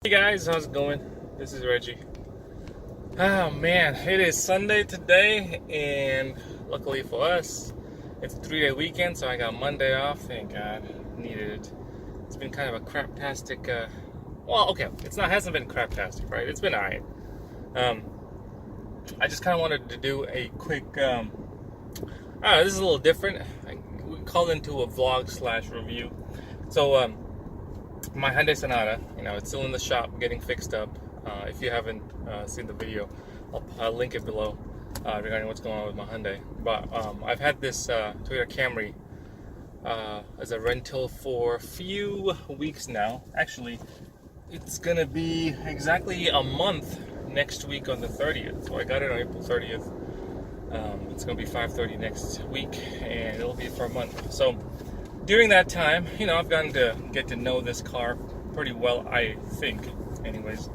Hey guys, how's it going? This is Reggie. Oh man, it is Sunday today, and luckily for us, it's a 3-day weekend, so I got Monday off. Thank God, needed it. It's been kind of a craptastic. It's not hasn't been craptastic, right? It's been alright. I just kind of wanted to do a quick. This is a little different. We call into a vlog / review. So my Hyundai Sonata, it's still in the shop getting fixed up. If you haven't seen the video, I'll link it below regarding what's going on with my Hyundai. But I've had this Toyota Camry as a rental for a few weeks now. Actually, it's gonna be exactly a month next week on the 30th. So I got it on April 30th. It's gonna be 5:30 next week, and it'll be for a month. So during that time, I've gotten to get to know this car pretty well, I think. Anyways,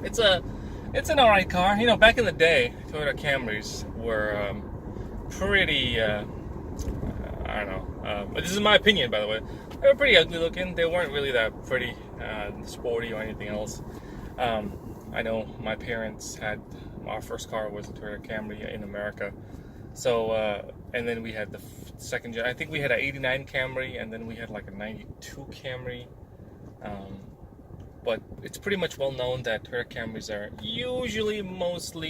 it's an alright car. Back in the day, Toyota Camrys were pretty. I don't know. But this is my opinion, by the way. They were pretty ugly looking. They weren't really that pretty, sporty, or anything else. I know my parents had. Our first car was a Toyota Camry in America. So, and then we had the second gen. I think we had an 89 Camry, and then we had like a 92 Camry. But it's pretty much well known that Toyota Camrys are usually,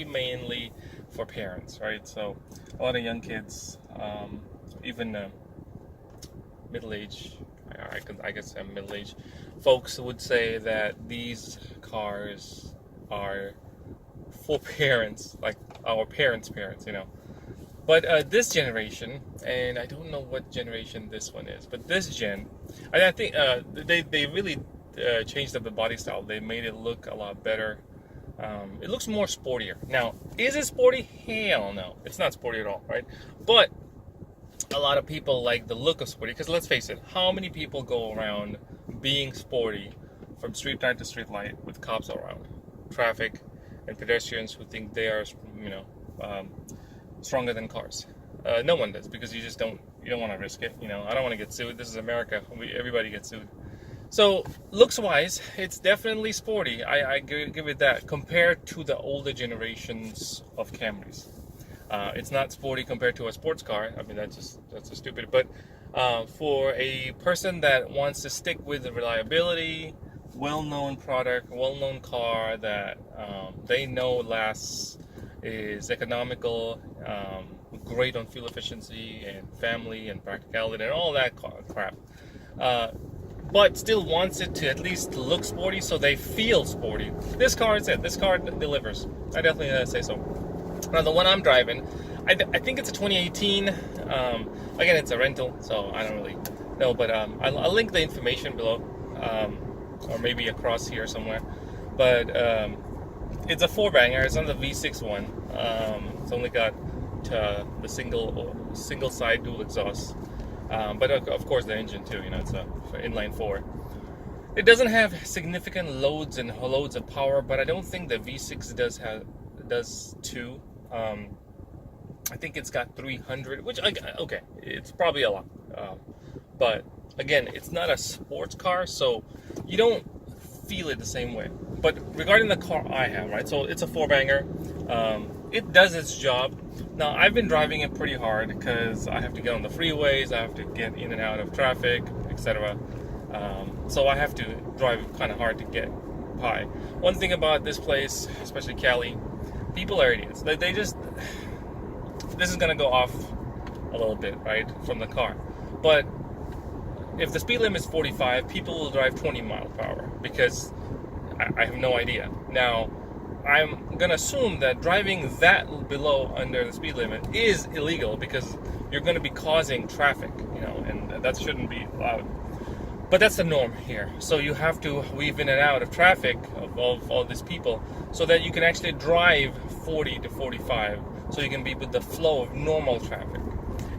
mainly for parents, right? So a lot of young kids, even middle-aged, I guess middle-aged folks would say that these cars are for parents, like our parents' parents, But this generation, and I don't know what generation this one is, but this gen, I think they really changed up the body style. They made it look a lot better. It looks more sportier. Now, is it sporty? Hell no. It's not sporty at all, right? But a lot of people like the look of sporty, because let's face it, how many people go around being sporty from street light to street light with cops around, traffic, and pedestrians who think they are, stronger than cars? No one does, because you don't want to risk it. I don't want to get sued. This is America. Everybody gets sued. So looks wise, it's definitely sporty. I give it that compared to the older generations of Camrys. It's not sporty compared to a sports car. I mean, that's just stupid. But for a person that wants to stick with the reliability, well-known product, well-known car that they know lasts, is economical, great on fuel efficiency and family and practicality and all that crap, but still wants it to at least look sporty so they feel sporty. This car is it. This car delivers. I definitely say so. Now, the one I'm driving, I think it's a 2018. Again, it's a rental, so I don't really know, but I'll link the information below, or maybe across here somewhere. But it's a 4-banger. It's on the V6 one. It's only got the single side dual exhaust, but of course the engine too. It's a inline 4. It doesn't have significant loads of power, but I don't think the V6 does too. I think it's got 300, which okay, it's probably a lot, but again, it's not a sports car, so you don't feel it the same way. But regarding the car I have, right, so it's a 4-banger. It does its job. Now, I've been driving it pretty hard because I have to get on the freeways, I have to get in and out of traffic, etc. So I have to drive kind of hard to get by. One thing about this place, especially Cali, people are idiots. They just, this is gonna go off a little bit, right, from the car. But if the speed limit is 45, people will drive 20 miles per hour because I have no idea. Now, I'm gonna assume that driving that below under the speed limit is illegal because you're gonna be causing traffic, and that shouldn't be allowed. But that's the norm here. So you have to weave in and out of traffic of all these people so that you can actually drive 40 to 45 so you can be with the flow of normal traffic.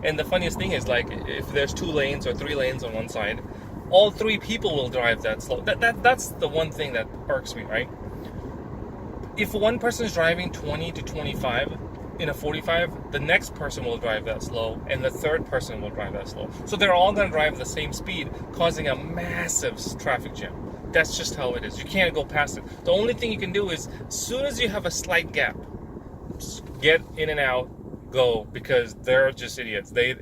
And the funniest thing is, like, if there's 2 lanes or 3 lanes on one side, all 3 people will drive that slow. That's the one thing that irks me, right? If one person is driving 20 to 25 in a 45, the next person will drive that slow, and the third person will drive that slow. So they're all going to drive the same speed, causing a massive traffic jam. That's just how it is. You can't go past it. The only thing you can do is, as soon as you have a slight gap, get in and out, go, because they're just idiots. They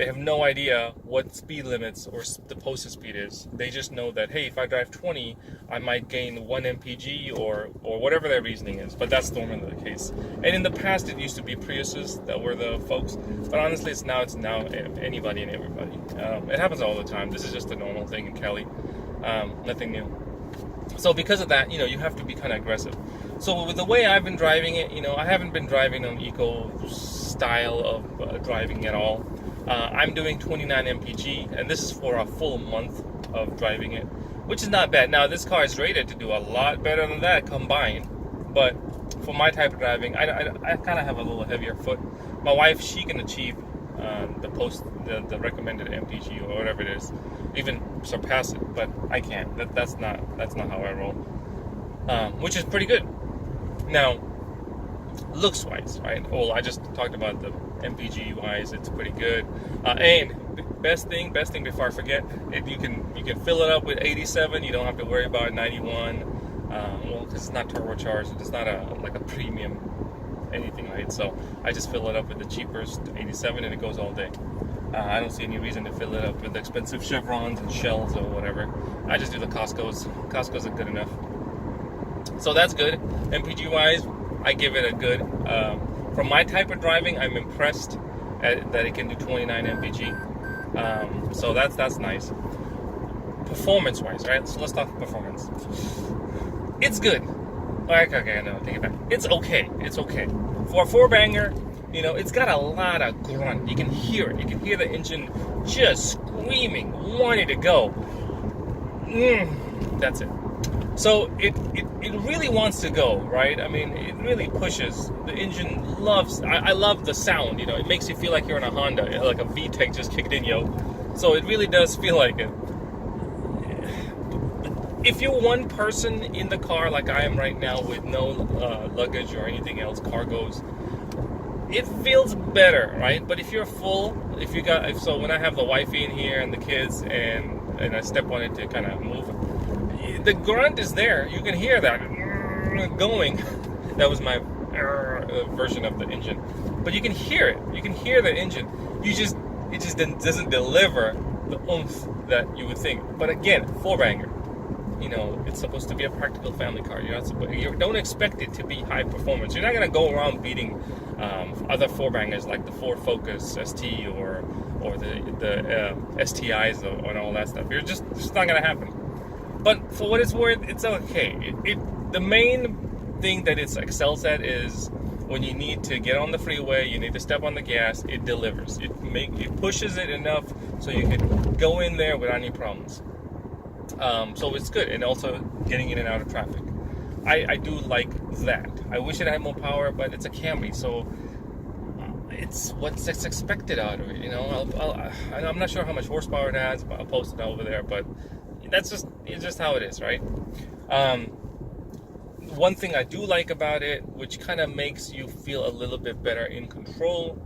have no idea what speed limits or the posted speed is. They just know that, hey, if I drive 20, I might gain 1 mpg or whatever their reasoning is. But that's normally the case. And in the past, it used to be Priuses that were the folks. But honestly, it's now anybody and everybody. It happens all the time. This is just a normal thing in Cali. Nothing new. So because of that, you have to be kind of aggressive. So with the way I've been driving it, I haven't been driving an eco style of driving at all. I'm doing 29 mpg, and this is for a full month of driving it, which is not bad. Now, this car is rated to do a lot better than that combined, but for my type of driving, I kind of have a little heavier foot. My wife, she can achieve the recommended mpg or whatever it is, even surpass it, but I can't. That's not how I roll, which is pretty good. Now, looks wise, right? Well, I just talked about the mpg wise, it's pretty good. And best thing before I forget, you can fill it up with 87. You don't have to worry about 91. Well, because it's not turbocharged, it's not like a premium anything, right? So I just fill it up with the cheapest 87, and it goes all day. I don't see any reason to fill it up with the expensive Chevrons and Shells or whatever. I just do the Costco's. Costco's are good enough. So that's good. mpg wise, I give it a good. From my type of driving, I'm impressed that it can do 29 mpg. So that's nice. Performance-wise, right? So let's talk performance. It's good. Okay, no, take it back. It's okay. For a four-banger, it's got a lot of grunt. You can hear it. You can hear the engine just screaming, wanting to go. That's it. So it really wants to go, right? I mean, it really pushes. The engine loves. I love the sound. It makes you feel like you're in a Honda, like a VTEC just kicked in, yo. So it really does feel like it. If you're one person in the car, like I am right now, with no luggage or anything else, cargoes, it feels better, right? But if you're full, so when I have the wifey in here and the kids, and I step on it to kind of move, the grunt is there. You can hear that going. That was my version of the engine. But you can hear it. You can hear the engine. It just doesn't deliver the oomph that you would think. But again, four-banger. It's supposed to be a practical family car. You don't expect it to be high performance. You're not going to go around beating other four-bangers like the Ford Focus ST or the STIs and all that stuff. It's just not going to happen. But for what it's worth, it's okay. The main thing that it excels at is when you need to get on the freeway, you need to step on the gas, it delivers. It pushes it enough so you can go in there without any problems. So it's good, and also getting in and out of traffic. I do like that. I wish it had more power, but it's a Camry, so it's what's expected out of it. I'm not sure how much horsepower it has, but I'll post it over there. But it's just how it is, right? One thing I do like about it, which kind of makes you feel a little bit better in control,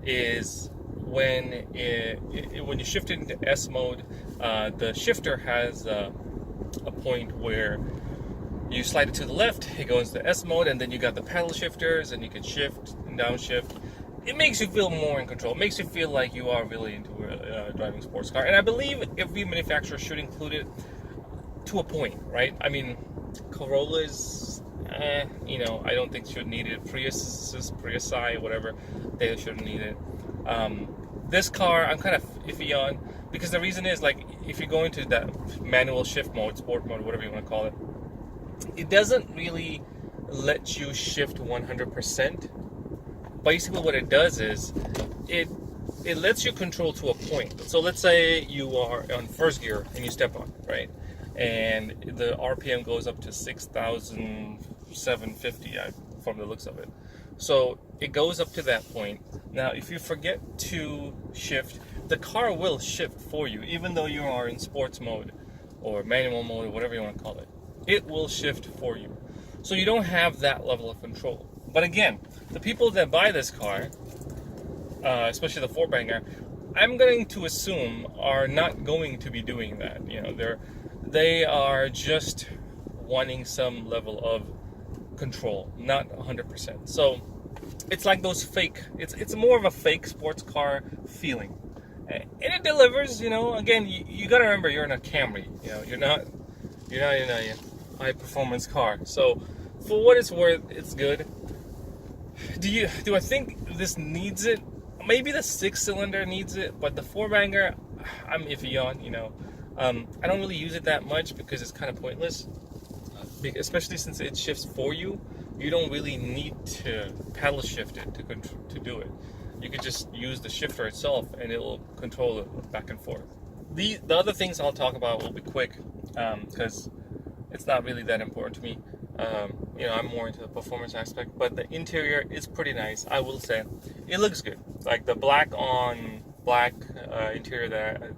is when you shift it into S mode, the shifter has a point where you slide it to the left, it goes to S mode, and then you got the paddle shifters, and you can shift and downshift. It makes you feel more in control. It makes you feel like you are really into driving a sports car. And I believe every manufacturer should include it to a point, right? I mean, Corollas, I don't think should need it. Priusi, whatever, they shouldn't need it. This car, I'm kind of iffy on, because the reason is, like, if you go into that manual shift mode, sport mode, whatever you want to call it, it doesn't really let you shift 100%. Basically, what it does is it lets you control to a point. So let's say you are on first gear and you step on, right? And the RPM goes up to 6,750 from the looks of it. So it goes up to that point. Now, if you forget to shift, the car will shift for you, even though you are in sports mode or manual mode or whatever you want to call it. It will shift for you. So you don't have that level of control. But again, the people that buy this car, especially the four-banger, I'm going to assume are not going to be doing that. they are just wanting some level of control, not 100%. So it's like those fake. It's more of a fake sports car feeling, and it delivers. You know, again, you got to remember you're in a Camry. You know, you're not in a high performance car. So for what it's worth, it's good. Do I think this needs it? Maybe the 6-cylinder needs it, but the 4-banger, I'm iffy on. You know, I don't really use it that much because it's kind of pointless, especially since it shifts for you. You don't really need to paddle shift it to do it. You could just use the shifter itself and it will control it back and forth. The other things I'll talk about will be quick because it's not really that important to me. You know, I'm more into the performance aspect, but the interior is pretty nice. I will say it looks good. Like the black on black interior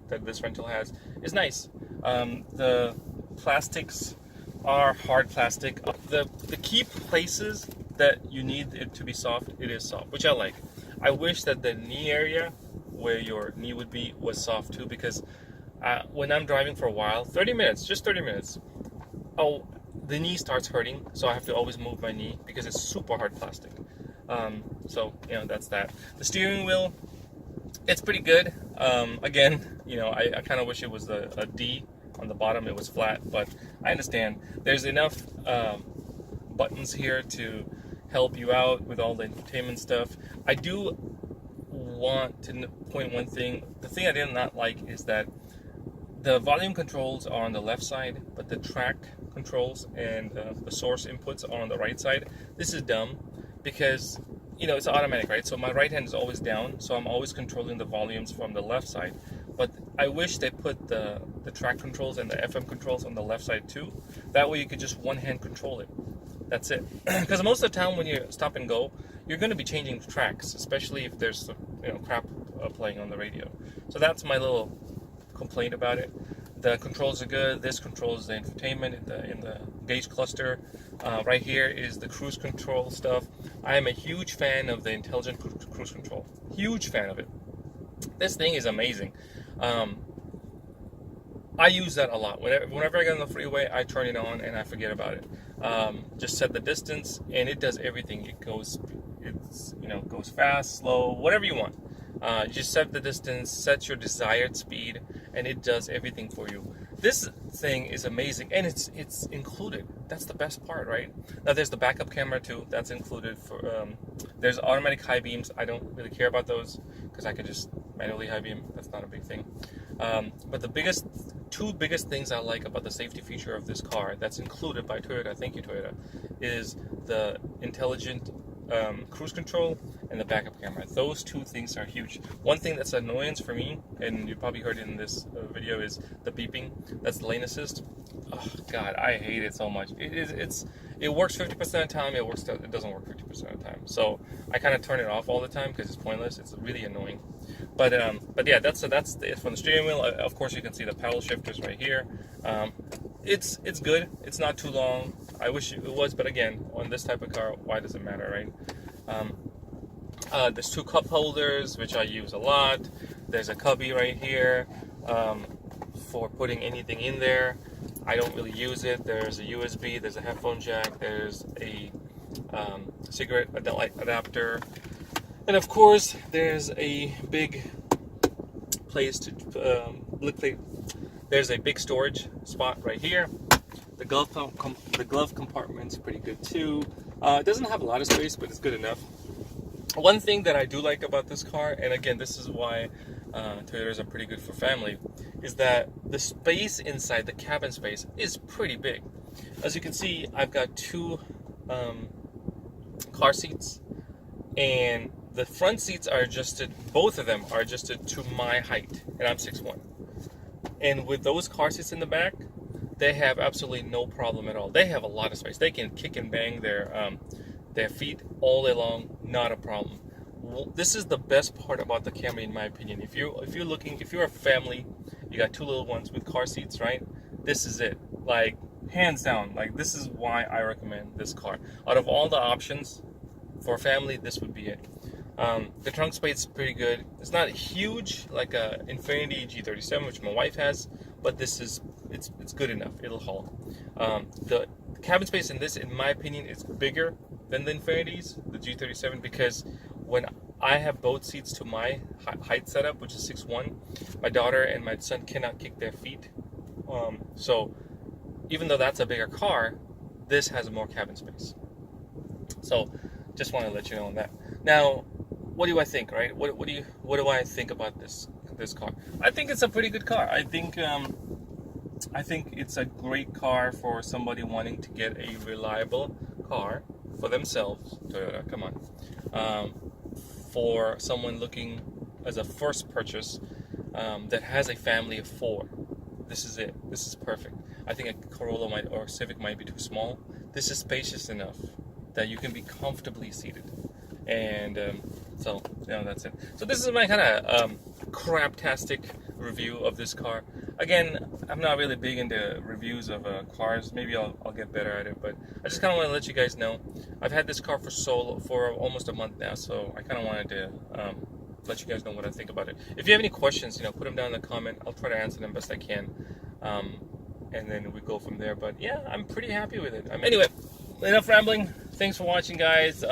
that this rental has is nice. The plastics are hard plastic. The key places that you need it to be soft, it is soft, which I like. I wish that the knee area where your knee would be was soft too, because when I'm driving for a while, 30 minutes, just 30 minutes, oh, the knee starts hurting, so I have to always move my knee because it's super hard plastic. So, you know, that's that. The steering wheel, it's pretty good. Again, you know, I kind of wish it was a D on the bottom, it was flat, but I understand. There's enough buttons here to help you out with all the entertainment stuff. I do want to point one thing. The thing I did not like is that the volume controls are on the left side, but the track controls and the source inputs are on the right side. This is dumb because, you know, it's automatic, right? So my right hand is always down, so I'm always controlling the volumes from the left side. But I wish they put the track controls and the FM controls on the left side too. That way you could just one hand control it. That's it. Because most of the time when you stop and go, you're going to be changing tracks, especially if there's, you know, crap playing on the radio. So that's my little complaint about it. The controls are good. This controls the infotainment in the gauge cluster. Right here is the cruise control stuff. I am a huge fan of the intelligent cruise control. Huge fan of it. This thing is amazing. I use that a lot. Whenever I get on the freeway, I turn it on and I forget about it. Just set the distance and it does everything. It goes fast, slow, whatever you want. Just set the distance, set your desired speed, and it does everything for you. This thing is amazing, and it's included. That's the best part, right? Now there's the backup camera too. That's included. There's automatic high beams. I don't really care about those because I can just manually high beam. That's not a big thing. But the two biggest things I like about the safety feature of this car that's included by Toyota, thank you Toyota, is the intelligent cruise control and the backup camera. Those two things are huge. One thing that's an annoyance for me, and you probably heard it in this video, is the beeping. That's the lane assist. Oh God, I hate it so much. It works 50% of the time. It doesn't work 50% of the time. So I kind of turn it off all the time because it's pointless. It's really annoying. But yeah, that's it from the steering wheel. Of course, you can see the paddle shifters right here. It's good. It's not too long. I wish it was, but again, on this type of car, why does it matter, right? There's two cup holders, which I use a lot. There's a cubby right here for putting anything in there. I don't really use it. There's a USB, there's a headphone jack, there's a cigarette adapter, and of course there's a big place to there's a big storage spot right here. The glove compartment's pretty good too. It doesn't have a lot of space, but it's good enough. One thing that I do like about this car, and again, this is why Toyotas are pretty good for family, is that the space inside, the cabin space, is pretty big. As you can see, I've got two car seats, and the front seats are adjusted, both of them are adjusted to my height, and I'm 6'1". And with those car seats in the back, they have absolutely no problem at all. They have a lot of space. They can kick and bang their feet all day long, not a problem. This is the best part about the Camry, in my opinion. If you're a family, you got two little ones with car seats, right? This is it. Like, hands down. Like, this is why I recommend this car. Out of all the options for a family, this would be it. The trunk space is pretty good. It's not huge like a Infiniti G37, which my wife has, but this is it's good enough. It'll haul. The cabin space in this, in my opinion, is bigger than the Infinity's, the G37, because when I have both seats to my height setup, which is 6'1", my daughter and my son cannot kick their feet. So even though that's a bigger car, this has more cabin space. So just want to let you know on that. Now, what do I think, right? What do I think about this car? I think it's a pretty good car. I think it's a great car for somebody wanting to get a reliable car for themselves. Toyota, come on. For someone looking as a first purchase that has a family of 4. This is it. This is perfect. I think a Corolla or Civic might be too small. This is spacious enough that you can be comfortably seated. And so, that's it. So this is my kind of craptastic review of this car. Again, I'm not really big into reviews of cars. Maybe I'll get better at it, but I just kind of want to let you guys know. I've had this car for almost a month now, so I kind of wanted to let you guys know what I think about it. If you have any questions, put them down in the comment. I'll try to answer them best I can, and then we go from there. But yeah, I'm pretty happy with it. Anyway, enough rambling. Thanks for watching, guys.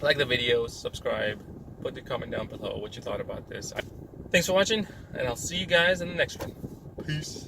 Like the video, subscribe, put the comment down below what you thought about this. Thanks for watching, and I'll see you guys in the next one. Peace.